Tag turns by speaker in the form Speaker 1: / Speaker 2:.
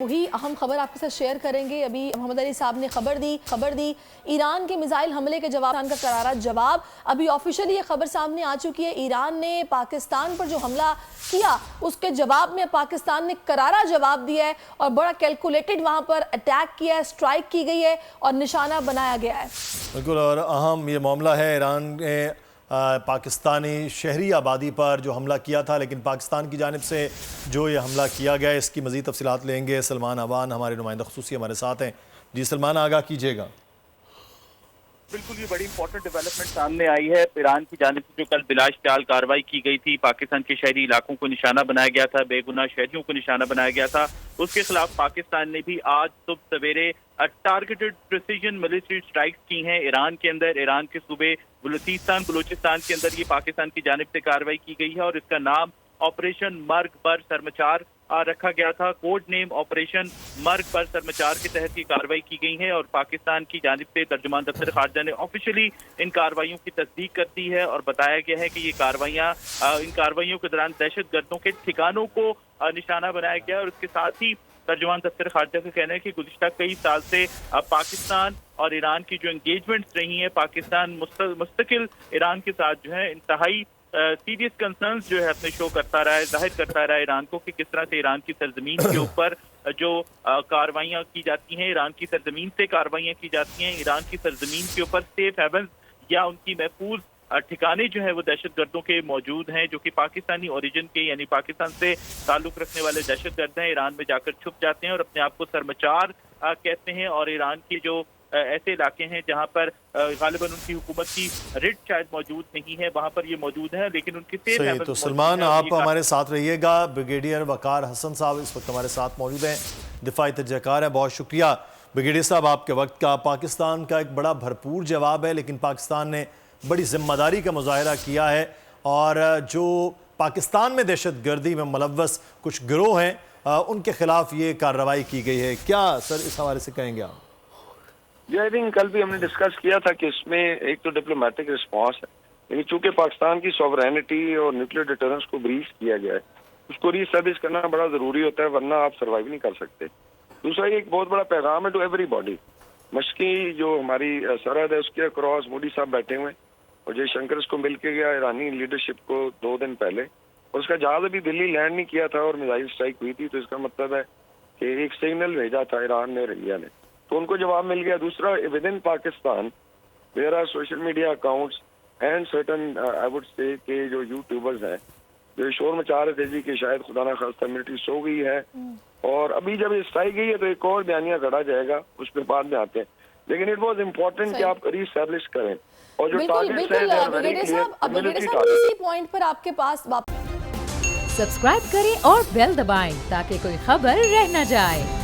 Speaker 1: वही अहम खबर आपके साथ शेयर करेंगे। अभी मोहम्मद अली साहब ने खबर दी ईरान के मिसाइल हमले के जवाब का करारा जवाब। अभी ऑफिशियली ये खबर सामने आ चुकी है, ईरान ने पाकिस्तान पर जो हमला किया उसके जवाब में पाकिस्तान ने करारा जवाब दिया है और बड़ा कैलकुलेटेड वहां पर अटैक किया है, स्ट्राइक की गई है और निशाना बनाया गया है।
Speaker 2: बिल्कुल, और अहम ये मामला है ईरान ने पाकिस्तानी शहरी आबादी पर जो हमला किया था, लेकिन पाकिस्तान की जानिब से जो ये हमला किया गया है इसकी मज़ीद तफसीलात लेंगे। सलमान अवान हमारे नुमाइंदा ख़ुसूसी हमारे साथ हैं। जी सलमान, आगाह कीजिएगा।
Speaker 3: बिल्कुल, ये बड़ी इंपॉर्टेंट डेवलपमेंट सामने आई है। ईरान की जानिब से जो कल बिलाशटाल कार्रवाई की गई थी, पाकिस्तान के शहरी इलाकों को निशाना बनाया गया था, बेगुनाह शहरियों को निशाना बनाया गया था, उसके खिलाफ पाकिस्तान ने भी आज सुबह सवेरे टारगेटेड प्रिसीजन मिलिट्री स्ट्राइक्स की हैं ईरान के अंदर। ईरान के सूबे बलूचिस्तान के अंदर ये पाकिस्तान की जानिब से कार्रवाई की गई है और इसका नाम ऑपरेशन मर्ग पर सरमचार रखा गया था। कोड नेम ऑपरेशन मर्ग पर सरमचार के तहत ये कार्रवाई की गई है और पाकिस्तान की जानिब से तर्जुमान दफ्तर खारजा ने ऑफिशियली इन कार्रवाइयों की तस्दीक कर दी है और बताया गया है कि ये इन कार्रवाइयों के दौरान दहशत गर्दों के ठिकानों को निशाना बनाया गया। और इसके साथ ही तर्जुमान दफ्तर खारजा का कहना है कि गुज़िश्ता कई साल से पाकिस्तान और ईरान की जो एंगेजमेंट्स रही हैं, पाकिस्तान मुस्तकिल ईरान के साथ जो है इंतहाई सीरियस कंसर्न्स जो है अपने शो करता रहा है, जाहिर करता रहा है ईरान को कि किस तरह से ईरान की सरजमीन के ऊपर जो कार्रवाइयाँ की जाती हैं, ईरान की सरजमीन से कार्रवाइयाँ की जाती हैं, ईरान की सरजमीन के ऊपर सेफ हेवन या उनकी महफूज ठिकाने जो है वो दहशत गर्दों के मौजूद हैं, जो कि पाकिस्तानी ओरिजिन के यानी पाकिस्तान से ताल्लुक रखने वाले दहशत गर्द हैं। ईरान में जाकर छुप जाते हैं और अपने आप को सरमचार कहते हैं और ईरान की जो ऐसे इलाके हैं जहां पर गालिबन उनकी हुकूमत की रिट शायद मौजूद नहीं है, वहां पर ये मौजूद है, लेकिन उनकी
Speaker 2: सही। तो सलमान, आप हमारे साथ रहिएगा। ब्रिगेडियर वकार हसन साहब इस वक्त हमारे साथ मौजूद हैं, दिफाई तजज़ियाकार है। बहुत शुक्रिया ब्रिगेडियर साहब आपके वक्त का। पाकिस्तान का एक बड़ा भरपूर जवाब है, लेकिन पाकिस्तान ने बड़ी जिम्मेदारी का मुजाहरा किया है और जो पाकिस्तान में दहशत गर्दी में मुलव्वस कुछ गिरोह हैं उनके खिलाफ ये कार्रवाई की गई है। क्या सर इस हवाले से कहेंगे आप?
Speaker 4: जी, आई थिंक कल भी हमने डिस्कस किया था कि इसमें एक तो डिप्लोमेटिक रिस्पांस है, लेकिन चूंकि पाकिस्तान की सॉवरेनिटी और न्यूक्लियर डिटरेंस को ब्रीच किया गया है, उसको रीएस्टैब्लिश करना बड़ा जरूरी होता है, वरना आप सर्वाइव नहीं कर सकते। दूसरा एक बहुत बड़ा पैगाम है टू एवरीबॉडी। मशकी जो हमारी सरहद है उसके अक्रॉस मोदी साहब बैठे हुए और जयशंकर इसको मिल के गया ईरानी लीडरशिप को 2 दिन पहले, और उसका जहाज अभी दिल्ली लैंड नहीं किया था और मिसाइल स्ट्राइक हुई थी। तो इसका मतलब है कि एक सिग्नल भेजा था ईरान ने और इंडिया ने, तो उनको जवाब मिल गया। दूसरा, with in Pakistan there are social media accounts and certain I would say के जो यूट्यूबर्स हैं जो शोर मचा रहे थे जी कि शायद खुदा ना खास्ता मिलिट्री सो गई है, और अभी जब ये स्ट्राइक गई है तो एक और बयानिया गढ़ा जाएगा, उस पर बाद में आते हैं। लेकिन इट वॉज इम्पोर्टेंट कि आप रीस्टैब्लिश करें और जो टारगेट्स हैं
Speaker 1: ब्रिगेडियर साहब इसी पॉइंट पर आपके पास
Speaker 5: सब्सक्राइब करें और बेल दबाएं ताकि कोई खबर रह न जाए।